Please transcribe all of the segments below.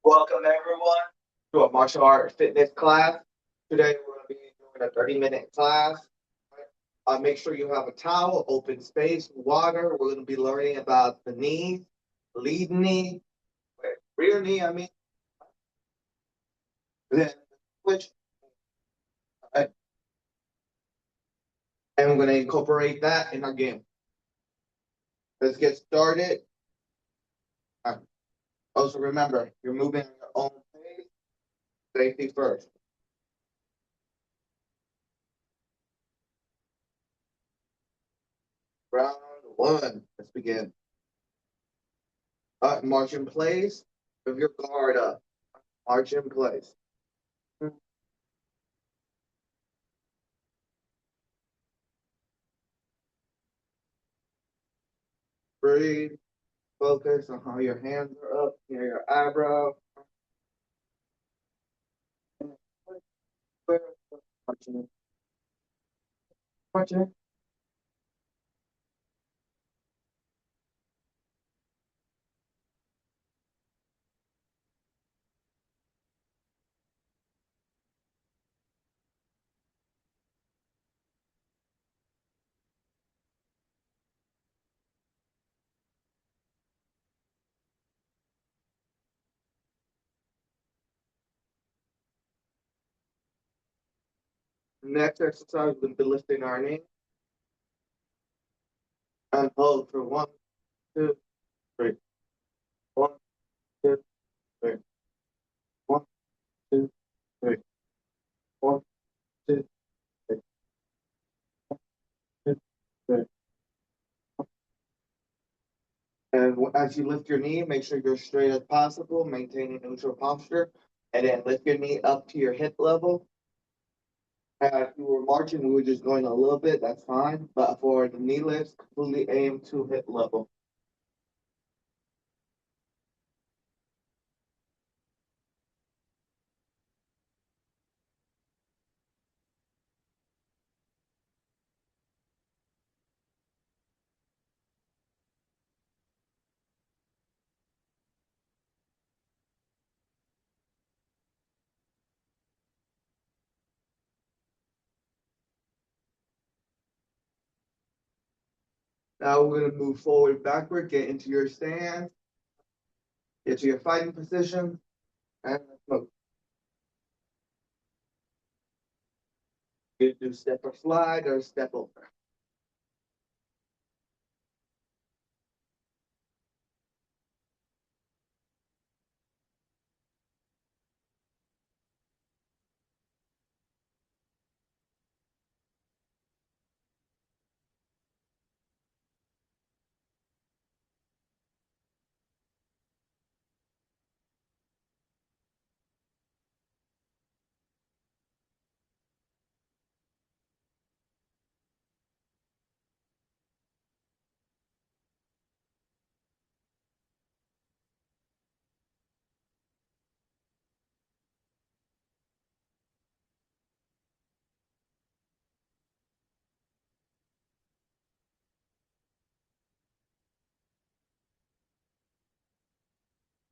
Welcome everyone to a martial art fitness class. Today we're going to be doing a 30-minute class. Make sure you have a towel, open space, water. We're going to be learning about the knees, lead knee, rear knee, then switch. Right? And we're going to incorporate that in our game. Let's get started. Also remember, you're moving at your own pace. Safety first. Round one. Let's begin. March in place. Move your guard up. March in place. Breathe. Focus on how your hands are up near your eyebrow. Marching. Marching. Next exercise, we're going to be lifting our knee and hold for 1, 2, 3. 1, 2, 3. 1, 2, 3. 1, 2, 3. 2, 3. And as you lift your knee, make sure you're straight as possible, maintaining neutral posture, and then lift your knee up to your hip level. If you were marching, we were just going a little bit, that's fine. But for the knee lifts, completely aim to hip level. Now we're going to move forward, backward, get into your stance, get to your fighting position, and move. You do step or slide or step over.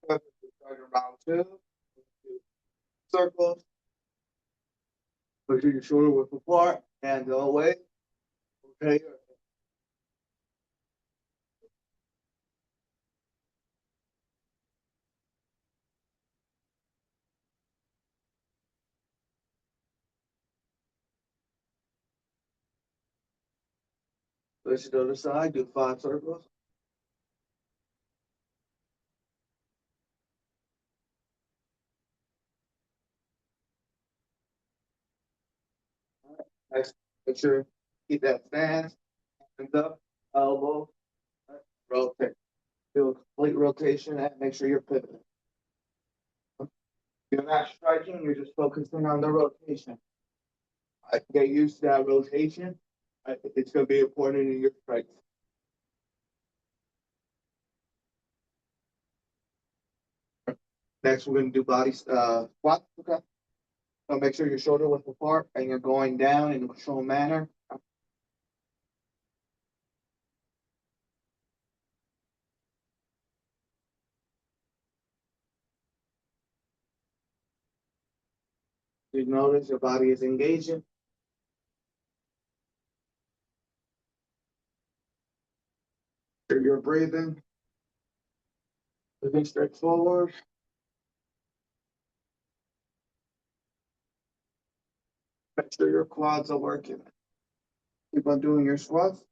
Start around two, circles, push your shoulder width apart, hands away. Okay. Switch to the other side, do 5 circles. Next, make sure keep that stance, hands up, elbow, rotate. Do a complete rotation and make sure you're pivoting. You're not striking, you're just focusing on the rotation. I get used to that rotation. It's going to be important in your strikes. Next, we're going to do body squat. Okay. So make sure your shoulder width apart and you're going down in a controlled manner. You notice your body is engaging. You're breathing. Looking straight forward. Make sure your quads are working. Keep on doing your squats.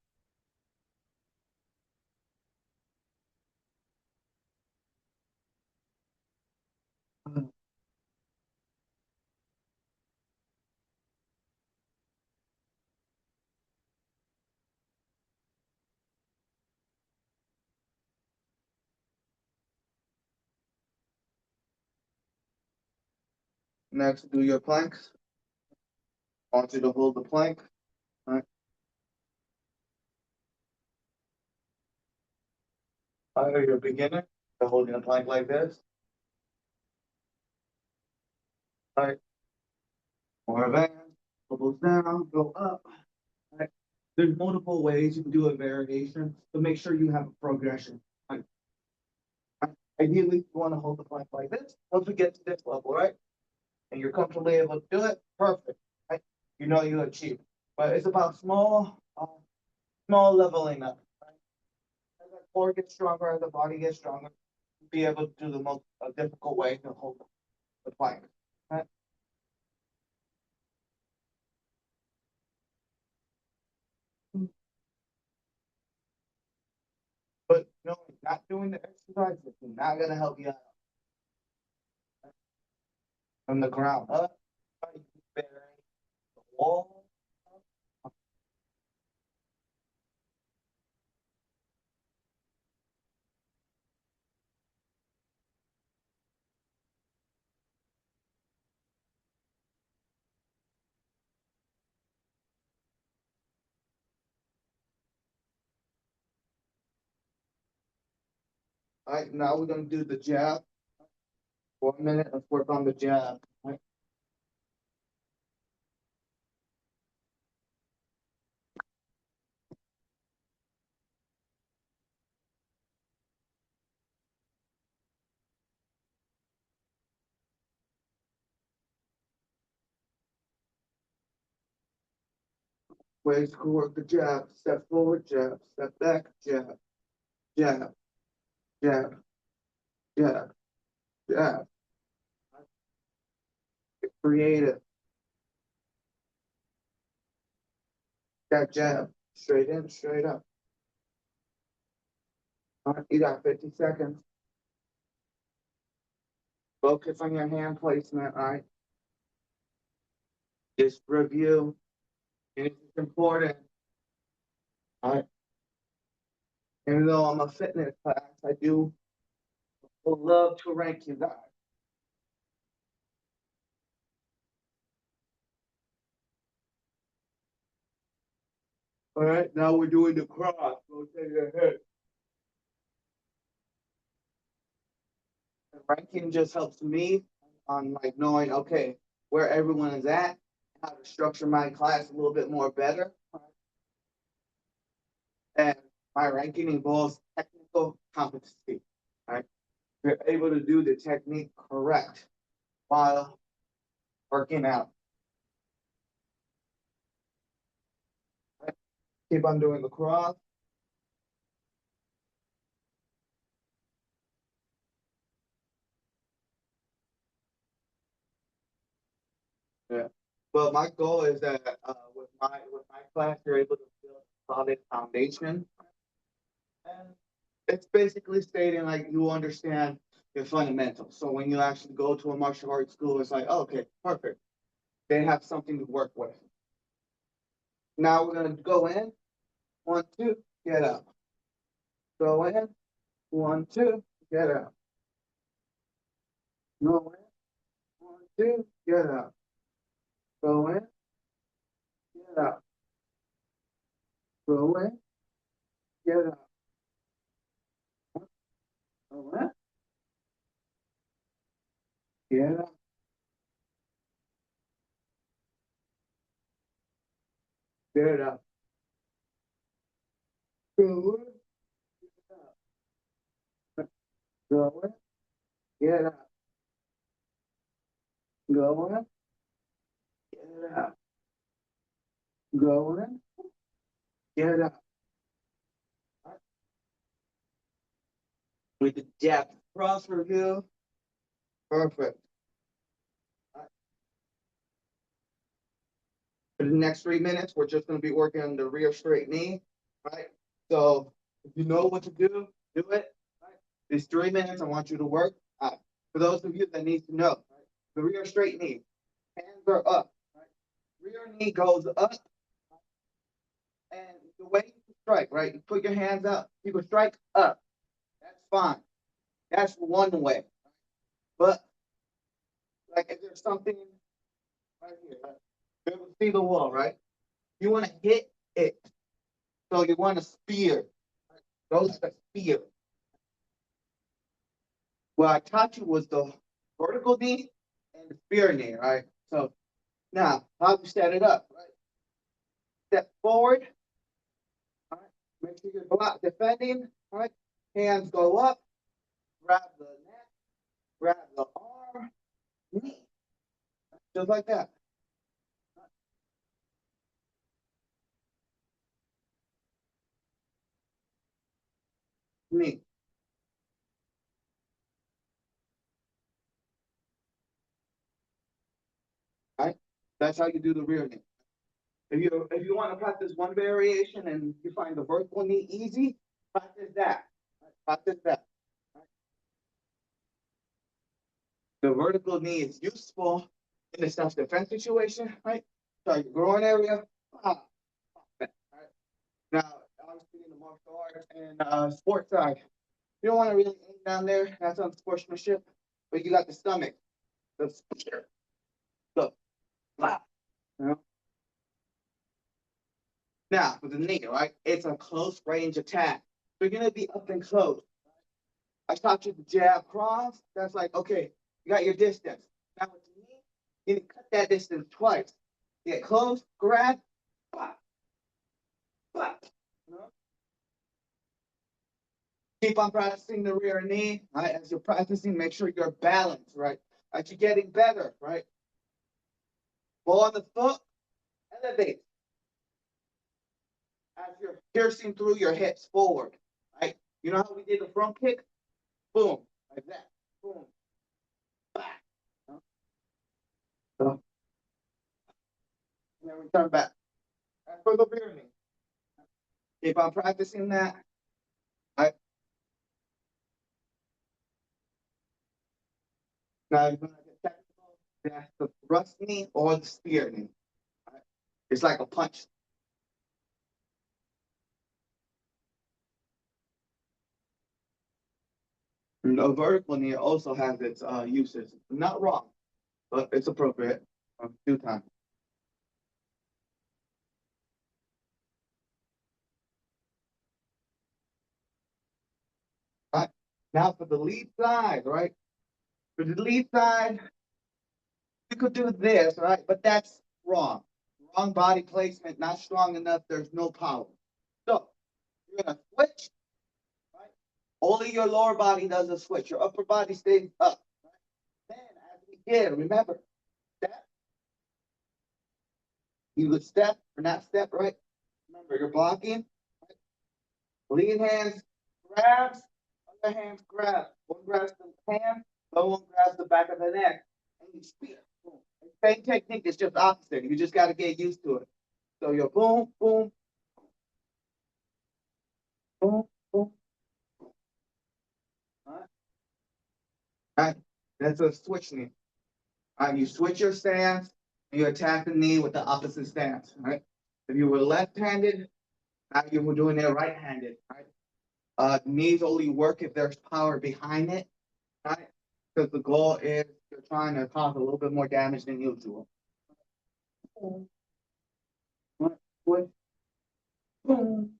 Next, do your planks. I want you to hold the plank. All right. You're a beginner. You're holding a plank like this. All right. More advanced. Elbows down. Go up. All right. There's multiple ways you can do a variation, but make sure you have a progression. All right. Ideally, you want to hold the plank like this. Once we get to this level, right? And you're comfortably able to do it, perfect. Right? You know you achieve. But it's about small leveling up. Right? As the core gets stronger, as the body gets stronger, you'll be able to do the most difficult way to hold the plank. Right? But no, not doing the exercise is not gonna help you out from the ground up. Right? Bearing the wall. All right, now we're gonna do the jab. 1 minute, let's work on the jab. Right? Ways to work the jab. Step forward, jab. Step back, jab. Jab. Jab. Jab. Jab. Get creative. That jab. Straight in, straight up. All right, you got 50 seconds. Focus on your hand placement, all right? Just review. And it's important. All right. Even though I'm a fitness class, I do love to rank you guys. All right, now we're doing the cross. Rotate your head. Ranking just helps me on like knowing, okay, where everyone is at, how to structure my class a little bit more better. And my ranking involves technical competency. Right? You're able to do the technique correct while working out. Right? Keep on doing the cross. Yeah. Well, my goal is that with my class, you're able to build a solid foundation. And it's basically stating like you understand your fundamentals. So when you actually go to a martial arts school, it's like, oh, okay, perfect. They have something to work with. Now we're gonna go in. 1, 2, get up. Go in. 1, 2, get up. Go in. 1, 2, get up. Go in. Get up. Go in. Get up. Go in. Get up. Get up. Go in. Go in. Get up. Go in. it out. Go in, get it out. With the depth cross review. Perfect. For the next 3 minutes, we're just going to be working on the rear straight knee, right? So if you know what to do it. Right? These 3 minutes, I want you to work. For those of you that need to know, right? The rear straight knee, hands are up. Right? Rear knee goes up, and the way you strike, right? You put your hands up, you can strike up. That's fine. That's one way. But like if there's something right here, right? You able to see the wall, right? You want to hit it. So you want to spear. Right? Go like a spear. What I taught you was the vertical knee and the spear knee, right? So now, how you set it up, right? Step forward, all right? Make sure you're block defending, all right? Hands go up, grab the neck, grab the arm, knee, just like that. Knee. All right? That's how you do the rear knee. If you want to practice one variation and you find the vertical knee easy, practice that. Right? Practice that. Right? The vertical knee is useful in a self-defense situation, right? So your groin area. Right? Now, obviously in the martial arts and sports side, you don't want to really aim down there. That's on sportsmanship, but you got the stomach, the spear, the flap. You know? Now, with the knee, right? It's a close range attack. So you're gonna be up and close. I taught you the jab cross. That's like, okay, you got your distance. Now with the knee, you can cut that distance twice. Get close, grab, flap, flap. You know? Keep on practicing the rear knee, right? As you're practicing, make sure you're balanced, right? As you're getting better, right? Ball on the foot, elevate. As you're piercing through your hips forward, right? You know how we did the front kick? Boom, like that. Boom, back. So, and then return back. As for the rear knee, keep on practicing that. Right? Now you're gonna get technical. That's the thrust knee or the spear knee. Right? It's like a punch. And the vertical knee also has its uses. Not wrong, but it's appropriate. Due time. Right? Now for the lead side, right? For the lead side, you could do this, right? But that's wrong. Wrong body placement, not strong enough. There's no power. So you're gonna switch, right? Only your lower body does a switch. Your upper body stays up. Right? Then, as we did, remember, step. You would step or not step, right? Remember, you're blocking. Right? Lead hands grabs, other hands grab. One grabs the hand, the other one grabs the back of the neck, and you spear. Boom. Same technique, it's just opposite. You just got to get used to it. So you're boom, boom, boom, boom. All right. All right. That's a switch knee. All right. You switch your stance and you attack the knee with the opposite stance. Right. If you were left-handed, now you were doing it right-handed. Right. Knees only work if there's power behind it. Right. Because the goal is you're trying to cause a little bit more damage than usual. Boom. Boom. Boom.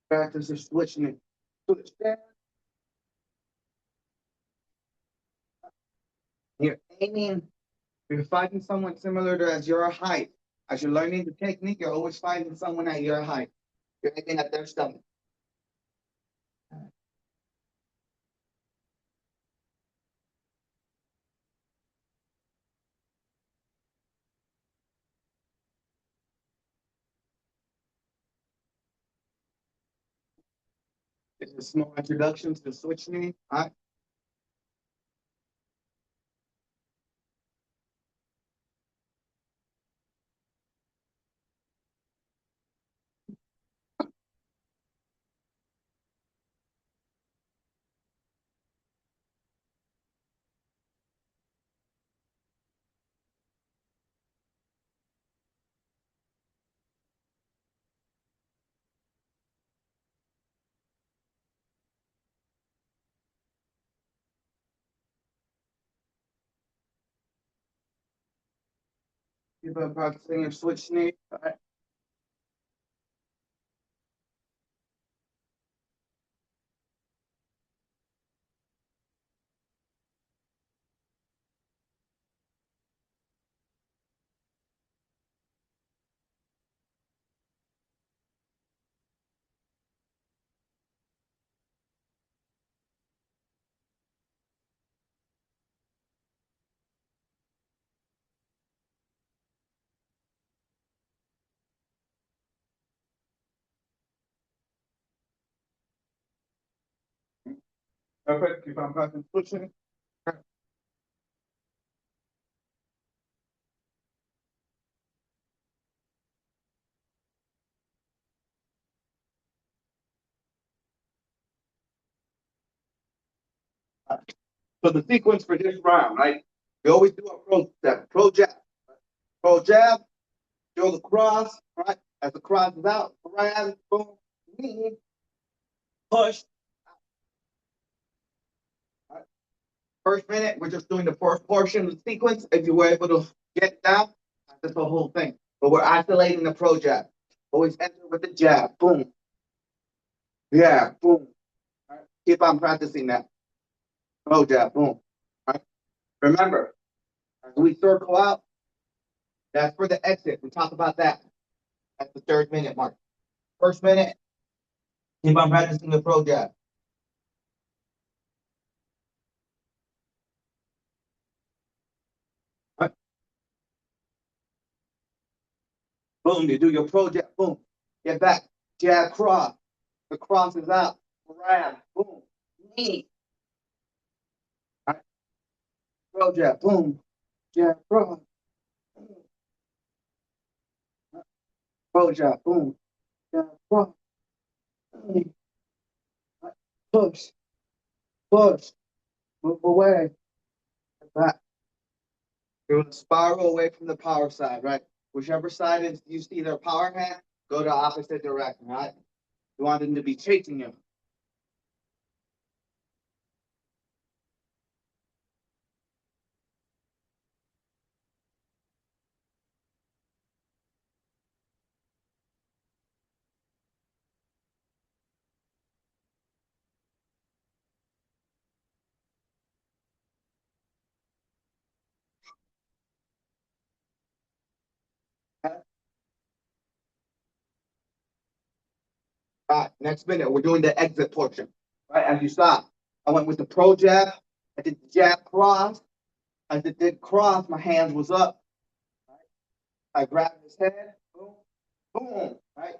Practice is switching it. Switch stance. You're aiming, you're fighting someone similar to as your height. As you're learning the technique, you're always finding someone at your height. You're aiming at their stomach. It's a small introduction to the switch knee. All right. Keep on practicing your switch knee. All right. Perfect. Keep on practicing switch knee. So the sequence for this round, right? You always do a pro jab, pro jab, show the cross, right? As the cross is out, grab, boom, knee, push. Right? First minute, we're just doing the first portion of the sequence. If you were able to get down, that's the whole thing. But we're isolating the pro jab. Always enter with the jab, boom, yeah, boom. Right? Keep on practicing that. Pro jab, boom. Right? Remember, as we circle out, that's for the exit. We talk about that at the 3rd minute mark. First minute, keep on practicing the pro jab. Right? Boom, you do your pro jab, boom. Get back, jab, cross. The cross is out, grab, boom, knee. Right? Pro jab, boom, jab, cross. Pro jab, boom, jab, cross. Knee. Right? Push, push, move away, back. You're gonna spiral away from the power side, right? Whichever side is you see their power hand, go the opposite direction, right? You want them to be chasing you. All right, next minute, we're doing the exit portion. Right, as you saw, I went with the pro jab, I did the jab cross, as it did cross, my hands was up. I grabbed his head, boom, boom, right?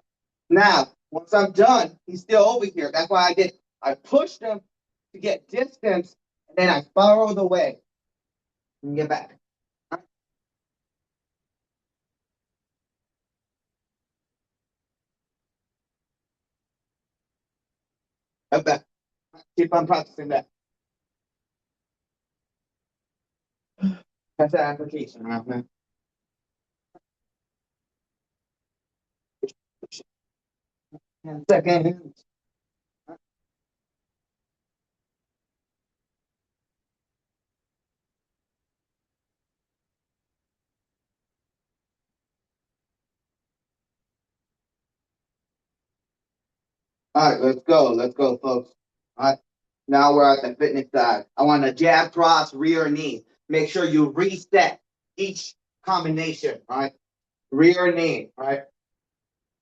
Now, once I'm done, he's still over here. That's why I pushed him to get distance, and then I spiraled away and get back. Right back. Keep on practicing that. That's the application, right, man? 10 seconds. All right, let's go. Let's go, folks. All right. Now we're at the fitness side. I want a jab, cross, rear knee. Make sure you reset each combination. All right. rear knee, right?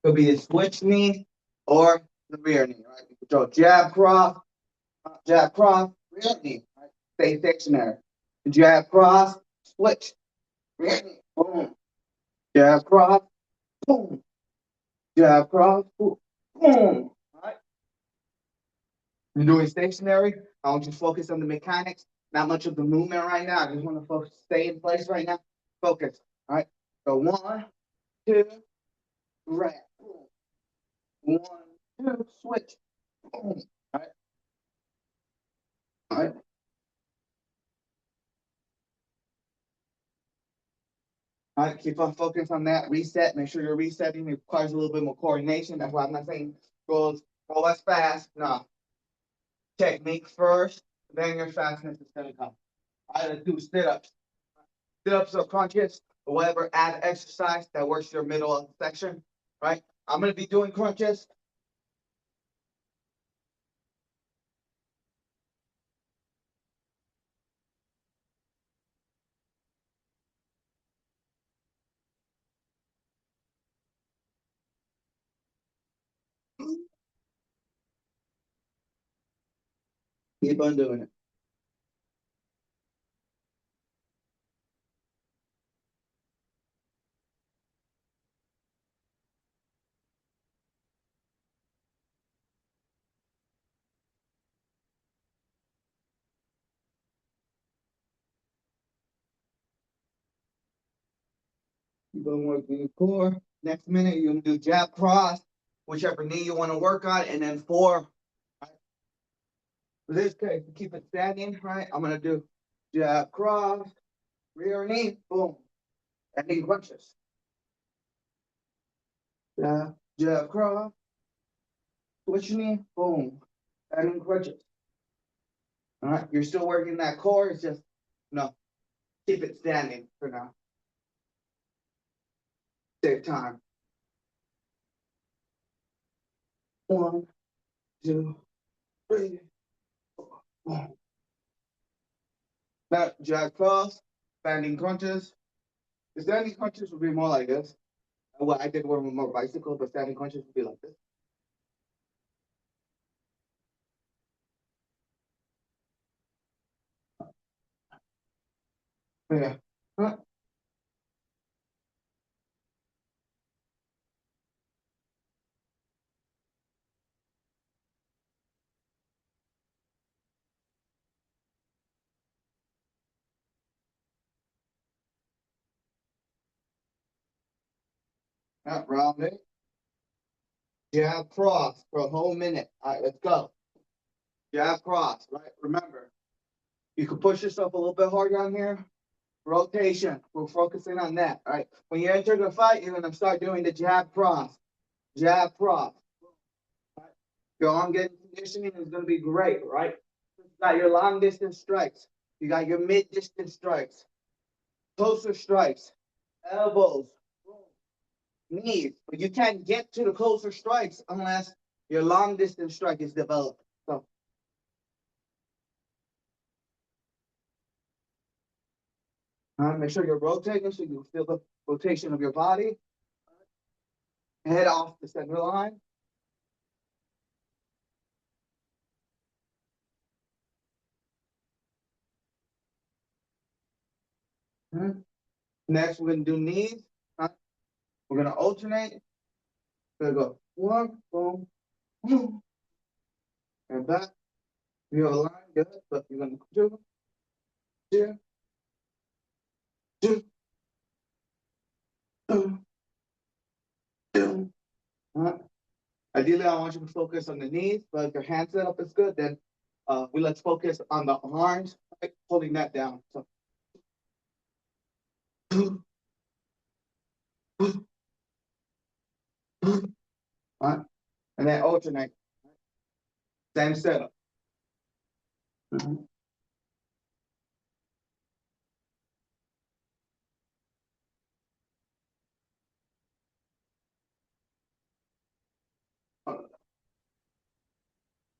Could be the switch knee or the rear knee, right? You could go jab cross, rear knee, right? Stay stationary. Jab cross, switch, rear knee, boom. Jab cross, boom. Jab cross, boom. Boom. All right. You're doing stationary. I want you to focus on the mechanics, not much of the movement right now. I just want to focus, stay in place right now. Focus. All right. So 1, 2, right. Boom. 1, 2, switch. Boom. All right. All right. All right. Keep on focus on that. Reset. Make sure you're resetting. It requires a little bit more coordination. That's why I'm not saying go as fast. No. Technique first, then your fastness is gonna come. I gotta do sit-ups. Sit-ups or crunches, or whatever add exercise that works your middle section, right? I'm gonna be doing crunches. Keep on doing it. Keep on working your core. Next minute, you're gonna do jab cross, whichever knee you want to work on, and then 4. Right? For this case, keep it standing, right? I'm gonna do jab cross, rear knee, boom, and knee crunches. Jab cross, switch knee, boom, and knee crunches. All right, you're still working that core. It's just no, keep it standing for now. Save time. 1, 2, 3, 4. Boom. Now jab cross, standing crunches. The standing crunches would be more like this. What I did were more bicycle, but standing crunches would be like this. Yeah. Huh. Round it. Jab cross for a whole minute. All right, let's go. Jab cross, right? Remember, you can push yourself a little bit harder on here. Rotation. We're focusing on that. All right. When you enter the fight, you're gonna start doing the jab cross. Jab cross. Right? Your arm getting conditioning is gonna be great, right? You got your long distance strikes. You got your mid distance strikes, closer strikes, elbows, knees. But you can't get to the closer strikes unless your long distance strike is developed. So make sure you're rotating so you feel the rotation of your body. Head off the center line. Next, we're gonna do knees. We're gonna alternate. We're gonna go 1, boom, boom, and back. You have a line, good, but you're gonna 2, 2, 2, 2, 2. Ideally, I want you to focus on the knees, but if your hand setup is good, then we let's focus on the arms, right? Holding that down. So, right? And then alternate. Same setup.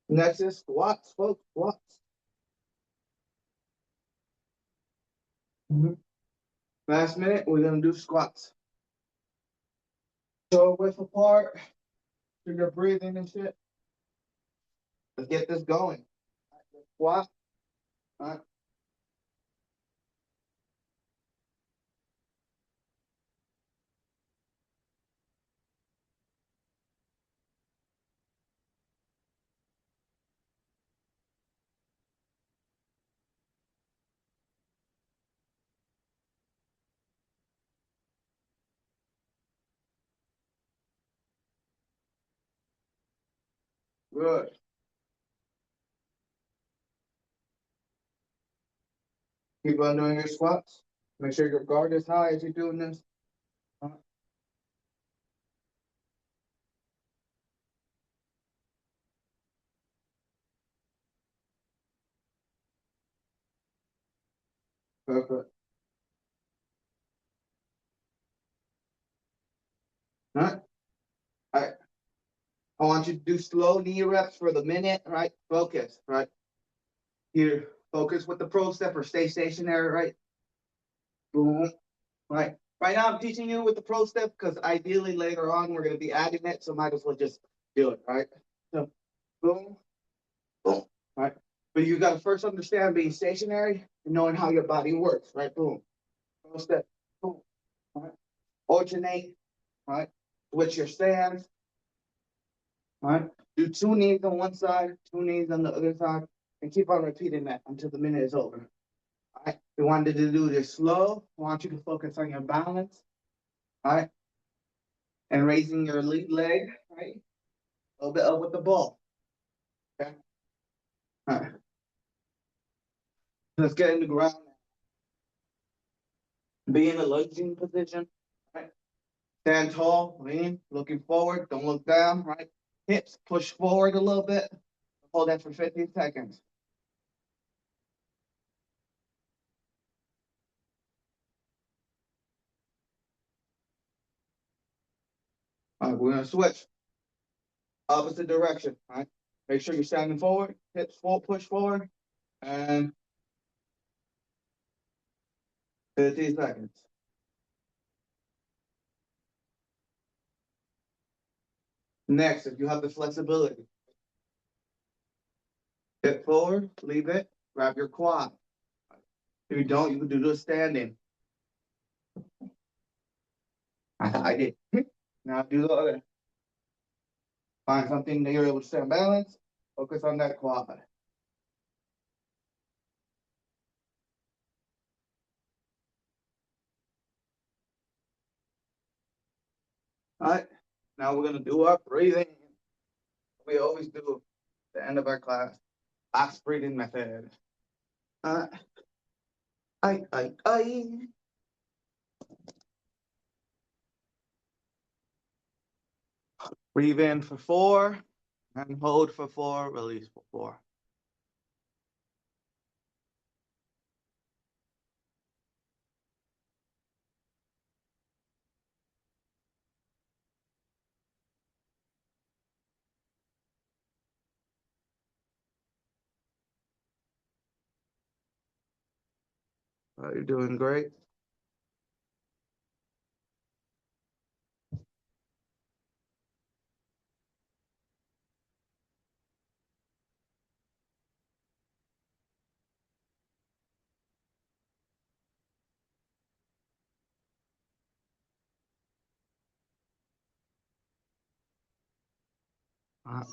Next is squats, folks. Squats. Last minute, we're gonna do squats. So width apart, so you're breathing and shit. Let's get this going. Squat. All right. Good. Keep on doing your squats. Make sure your guard is high as you're doing this. Perfect. All right. All right. I want you to do slow knee reps for the minute, right? Focus, right? Here, focus with the pro step or stay stationary, right? Boom. Right. Right now, I'm teaching you with the pro step because ideally later on we're going to be adding it, so might as well just do it, right? So, boom, boom, right? But you got to first understand being stationary and knowing how your body works, right? Boom, pro step, boom, right? Alternate, right? Switch your stance, right? Do two knees on one side, two knees on the other side, and keep on repeating that until the minute is over. All right. We wanted to do this slow. I want you to focus on your balance, all right? And raising your lead leg, right? A little bit up with the ball. Okay. All right. Let's get in the ground. Be in a lunging position. Right. Stand tall, lean, looking forward. Don't look down. Right. Hips push forward a little bit. Hold that for 15 seconds. All right. We're gonna switch opposite direction. All right. Make sure you're standing forward. Hips full push forward, and 15 seconds. Next, if you have the flexibility, hip forward, leave it, grab your quad. If you don't, you can do the standing. I did. Now do the other. Find something that you're able to stay on balance. Focus on that quad. All right. Now we're gonna do our breathing. We always do at the end of our class. Box breathing method. Uh, I. Breathe in for 4, and hold for 4, release for 4. You're doing great. All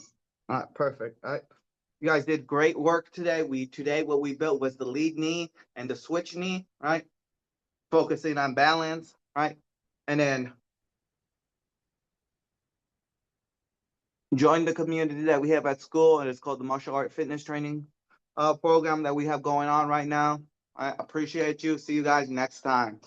right, perfect. All right. You guys did great work today. Today what we built was the lead knee and the switch knee, right? Focusing on balance, right? And then join the community that we have at school, and it's called the Martial Art Fitness Training program that we have going on right now. I appreciate you. See you guys next time.